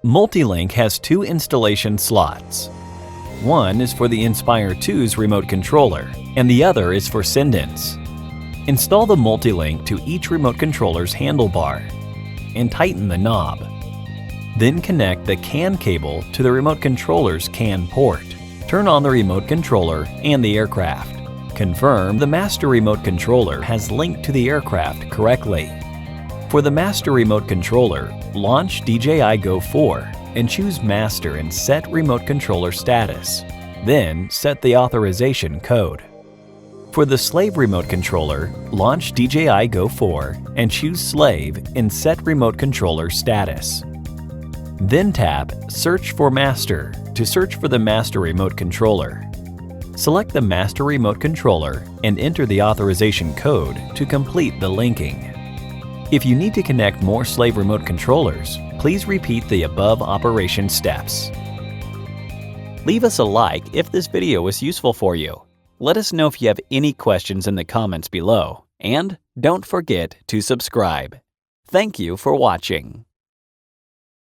Multilink has two installation slots. One is for the Inspire 2's remote controller, and the other is for Cendence. Install the Multilink to each remote controller's handlebar and tighten the knob. Then connect the CAN cable to the remote controller's CAN port. Turn on the remote controller and the aircraft. Confirm the master remote controller has linked to the aircraft correctly. For the master remote controller, launch DJI Go 4 and choose Master and set remote controller status. Then set the authorization code. For the slave remote controller, launch DJI Go 4 and choose Slave and set remote controller status. Then tap Search for Master to search for the master remote controller. Select the master remote controller and enter the authorization code to complete the linking. If you need to connect more slave remote controllers, please repeat the above operation steps. Leave us a like if this video was useful for you. Let us know if you have any questions in the comments below, and don't forget to subscribe. Thank you for watching.